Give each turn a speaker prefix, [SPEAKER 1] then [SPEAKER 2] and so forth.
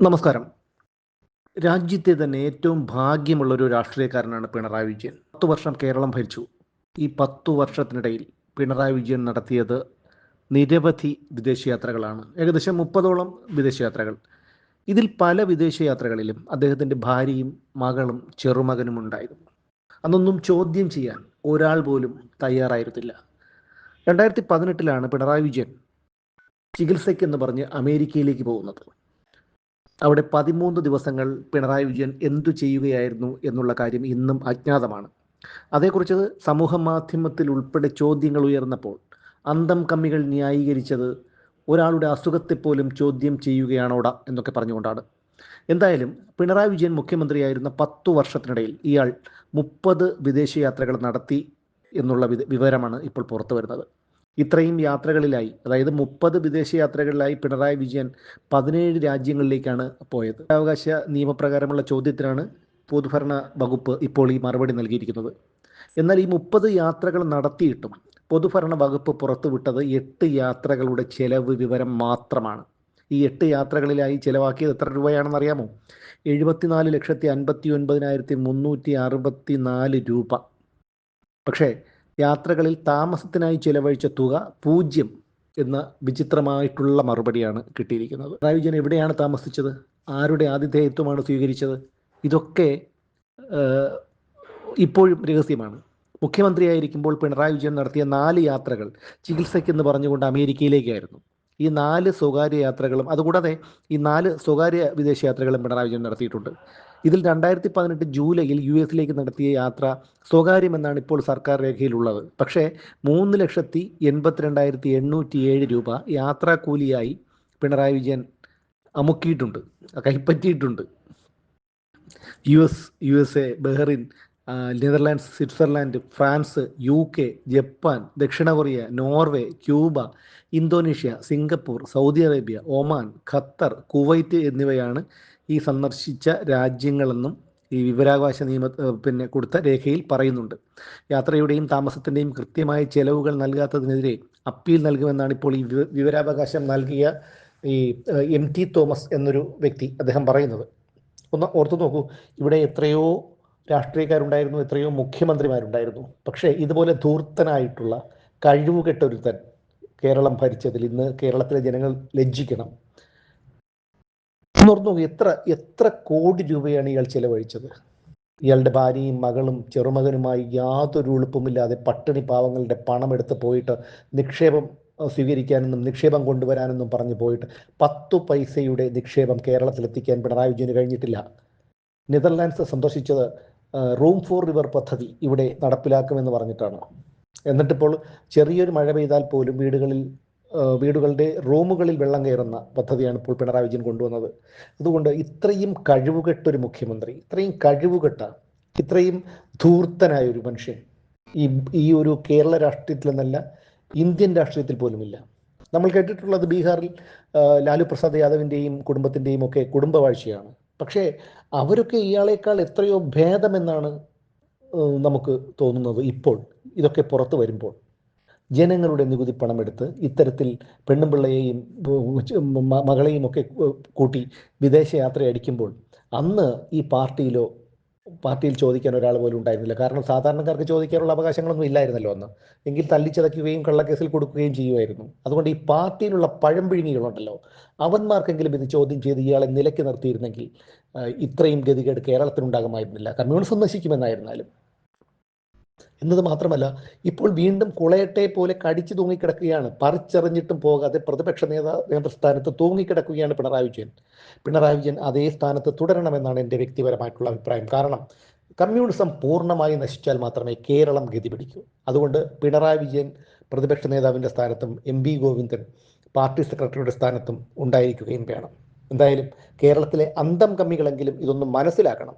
[SPEAKER 1] നമസ്കാരം. രാജ്യത്തെ തന്നെ ഏറ്റവും ഭാഗ്യമുള്ളൊരു രാഷ്ട്രീയക്കാരനാണ് പിണറായി വിജയൻ. 10 വർഷം കേരളം ഭരിച്ചു. ഈ 10 വർഷത്തിനിടയിൽ പിണറായി വിജയൻ നടത്തിയത് നിരവധി വിദേശയാത്രകളാണ്. ഏകദേശം 30ഓളം വിദേശയാത്രകൾ. ഇതിൽ പല വിദേശയാത്രകളിലും അദ്ദേഹത്തിൻ്റെ ഭാര്യയും മകളും ചെറുമകനും ഉണ്ടായിരുന്നു. അന്നൊന്നും ചോദ്യം ചെയ്യാൻ ഒരാൾ പോലും തയ്യാറായിരുന്നില്ല. 2018 പിണറായി വിജയൻ ചികിത്സയ്ക്കെന്ന് പറഞ്ഞ് അമേരിക്കയിലേക്ക് പോകുന്നത്. അവിടെ 13 ദിവസങ്ങൾ പിണറായി വിജയൻ എന്തു ചെയ്യുകയായിരുന്നു എന്നുള്ള കാര്യം ഇന്നും അജ്ഞാതമാണ്. അതേക്കുറിച്ച് സമൂഹ മാധ്യമത്തിൽ ഉൾപ്പെടെ ചോദ്യങ്ങൾ ഉയർന്നപ്പോൾ അന്തം കമ്മികൾ ന്യായീകരിച്ചത് ഒരാളുടെ അസുഖത്തെപ്പോലും ചോദ്യം ചെയ്യുകയാണോടാ എന്നൊക്കെ പറഞ്ഞുകൊണ്ടാണ്. എന്തായാലും പിണറായി വിജയൻ മുഖ്യമന്ത്രിയായിരുന്ന 10 വർഷത്തിനിടയിൽ ഇയാൾ 30 വിദേശയാത്രകൾ നടത്തി എന്നുള്ള വിവരമാണ് ഇപ്പോൾ പുറത്തു വരുന്നത്. ഇത്രയും യാത്രകളിലായി, അതായത് 30 വിദേശയാത്രകളിലായി പിണറായി വിജയൻ 17 രാജ്യങ്ങളിലേക്കാണ് പോയത്. അവകാശ നിയമപ്രകാരമുള്ള ചോദ്യത്തിനാണ് പൊതുഭരണ വകുപ്പ് ഇപ്പോൾ ഈ മറുപടി നൽകിയിരിക്കുന്നത്. എന്നാൽ ഈ 30 യാത്രകൾ നടത്തിയിട്ടും പൊതുഭരണ വകുപ്പ് പുറത്തുവിട്ടത് 8 യാത്രകളുടെ ചെലവ് വിവരം മാത്രമാണ്. ഈ 8 യാത്രകളിലായി ചിലവാക്കിയത് എത്ര രൂപയാണെന്ന് അറിയാമോ? 74,59,364 രൂപ. പക്ഷേ യാത്രകളിൽ താമസത്തിനായി ചിലവഴിച്ച തുക 0 എന്ന വിചിത്രമായിട്ടുള്ള മറുപടിയാണ് കിട്ടിയിരിക്കുന്നത്. പിണറായി വിജയൻ എവിടെയാണ് താമസിച്ചത്? ആരുടെ ആതിഥേയത്വമാണ് സ്വീകരിച്ചത്? ഇതൊക്കെ ഇപ്പോഴും രഹസ്യമാണ്. മുഖ്യമന്ത്രിയായിരിക്കുമ്പോൾ പിണറായി വിജയൻ നടത്തിയ 4 യാത്രകൾ ചികിത്സയ്ക്കെന്ന് പറഞ്ഞുകൊണ്ട് അമേരിക്കയിലേക്കായിരുന്നു. ഈ 4 സ്വകാര്യ യാത്രകളും, അതുകൂടാതെ ഈ 4 സ്വകാര്യ വിദേശയാത്രകളും പിണറായി വിജയൻ നടത്തിയിട്ടുണ്ട്. ഇതിൽ 2018 ജൂലൈയിൽ US നടത്തിയ യാത്ര സ്വകാര്യമെന്നാണ് ഇപ്പോൾ സർക്കാർ രേഖയിലുള്ളത്. പക്ഷേ 3,82,807 രൂപ യാത്രാക്കൂലിയായി പിണറായി വിജയൻ അമുക്കിയിട്ടുണ്ട്, കൈപ്പറ്റിയിട്ടുണ്ട്. USA, Bahrain, Netherlands, Switzerland, France, UK, Japan, ദക്ഷിണ Korea, Norway, Cuba, Indonesia, Singapore, Saudi Arabia, Oman, Qatar, Kuwait എന്നിവയാണ് ഈ സന്ദർശിച്ച രാജ്യങ്ങളെന്നും ഈ വിവരാവകാശ കൊടുത്ത രേഖയിൽ പറയുന്നുണ്ട്. യാത്രയുടെയും താമസത്തിൻ്റെയും കൃത്യമായ ചെലവുകൾ നൽകാത്തതിനെതിരെ അപ്പീൽ നൽകുമെന്നാണ് ഇപ്പോൾ ഈ വിവരാവകാശം നൽകിയ ഈ MT തോമസ് എന്നൊരു വ്യക്തി അദ്ദേഹം പറയുന്നത്. ഒന്ന് ഓർത്തു നോക്കൂ, ഇവിടെ എത്രയോ രാഷ്ട്രീയക്കാരുണ്ടായിരുന്നു, എത്രയോ മുഖ്യമന്ത്രിമാരുണ്ടായിരുന്നു. പക്ഷേ ഇതുപോലെ ധൂർത്തനായിട്ടുള്ള കഴിവുകെട്ടൊരുത്തൻ കേരളം ഭരിച്ചതിൽ ഇന്ന് കേരളത്തിലെ ജനങ്ങൾ ലജ്ജിക്കണം. ഓർത്തു നോക്കൂ, എത്ര കോടി രൂപയാണ് ഇയാൾ ചെലവഴിച്ചത്. ഇയാളുടെ ഭാര്യയും മകളും ചെറുമകനുമായി യാതൊരു എളുപ്പമില്ലാതെ പട്ടിണി പാവങ്ങളുടെ പണം എടുത്ത് പോയിട്ട് നിക്ഷേപം സ്വീകരിക്കാനെന്നും നിക്ഷേപം കൊണ്ടുവരാനെന്നും പറഞ്ഞു പോയിട്ട് 10 പൈസയുടെ നിക്ഷേപം കേരളത്തിലെത്തിക്കാൻ പിണറായി വിജയന് കഴിഞ്ഞിട്ടില്ല. നെതർലാൻഡ്സ് സന്ദർശിച്ചത് റൂം ഫോർ റിവർ പദ്ധതി ഇവിടെ നടപ്പിലാക്കുമെന്ന് പറഞ്ഞിട്ടാണ്. എന്നിട്ടിപ്പോൾ ചെറിയൊരു മഴ പെയ്താൽ പോലും വീടുകളുടെ റൂമുകളിൽ വെള്ളം കയറുന്ന പദ്ധതിയാണ് ഇപ്പോൾ പിണറായി വിജയൻ കൊണ്ടുവന്നത്. അതുകൊണ്ട് ഇത്രയും കഴിവുകെട്ടൊരു മുഖ്യമന്ത്രി, ഇത്രയും ധൂർത്തനായ ഒരു മനുഷ്യൻ ഈ ഒരു കേരള രാഷ്ട്രീയത്തിൽ എന്നല്ല, ഇന്ത്യൻ രാഷ്ട്രീയത്തിൽ പോലുമില്ല. നമ്മൾ കേട്ടിട്ടുള്ളത് ബീഹാറിൽ ലാലു പ്രസാദ് യാദവിൻ്റെയും കുടുംബത്തിൻ്റെയും ഒക്കെ കുടുംബവാഴ്ചയാണ്. പക്ഷേ അവരൊക്കെ ഇയാളേക്കാൾ എത്രയോ ഭേദമെന്നാണ് നമുക്ക് തോന്നുന്നത്. ഇപ്പോൾ ഇതൊക്കെ പുറത്തു വരുമ്പോൾ ജനങ്ങളുടെ നികുതി പണമെടുത്ത് ഇത്തരത്തിൽ പെണ്ണും പിള്ളയെയും മകളെയും ഒക്കെ കൂട്ടി വിദേശയാത്ര അടിക്കുമ്പോൾ അന്ന് ഈ പാർട്ടിയിൽ ചോദിക്കാൻ ഒരാൾ പോലും ഉണ്ടായിരുന്നില്ല. കാരണം സാധാരണക്കാർക്ക് ചോദിക്കാനുള്ള അവകാശങ്ങളൊന്നും ഇല്ലായിരുന്നല്ലോ അന്ന്. എങ്കിൽ തല്ലിച്ചതയ്ക്കുകയും കള്ളക്കേസിൽ കൊടുക്കുകയും ചെയ്യുമായിരുന്നു. അതുകൊണ്ട് ഈ പാർട്ടിയിലുള്ള പഴംപിഴുങ്ങികളുണ്ടല്ലോ, അവന്മാർക്കെങ്കിലും ഇത് ചോദ്യം ചെയ്ത് ഇയാളെ നിലയ്ക്ക് നിർത്തിയിരുന്നെങ്കിൽ ഇത്രയും ഗതികേട് കേരളത്തിനുണ്ടാകുമായിരുന്നില്ല. കമ്മ്യൂണിസം നശിക്കുമെന്നായിരുന്നാലും. എന്നത് മാത്രമല്ല, ഇപ്പോൾ വീണ്ടും കുളയട്ടെ പോലെ കടിച്ചു തൂങ്ങിക്കിടക്കുകയാണ്. പറിച്ചെറിഞ്ഞിട്ടും പോകാതെ പ്രതിപക്ഷ നേതൃസ്ഥാനത്ത് തൂങ്ങിക്കിടക്കുകയാണ് പിണറായി വിജയൻ അതേ സ്ഥാനത്ത് തുടരണമെന്നാണ് എൻ്റെ വ്യക്തിപരമായിട്ടുള്ള അഭിപ്രായം. കാരണം കമ്മ്യൂണിസം പൂർണ്ണമായി നശിച്ചാൽ മാത്രമേ കേരളം ഗതി പിടിക്കൂ. അതുകൊണ്ട് പിണറായി വിജയൻ പ്രതിപക്ഷ നേതാവിൻ്റെ സ്ഥാനത്തും MV ഗോവിന്ദൻ പാർട്ടി സെക്രട്ടറിയുടെ സ്ഥാനത്തും ഉണ്ടായിരിക്കുകയും വേണം. എന്തായാലും കേരളത്തിലെ അന്തം കമ്മികളെങ്കിലും ഇതൊന്നും മനസ്സിലാക്കണം.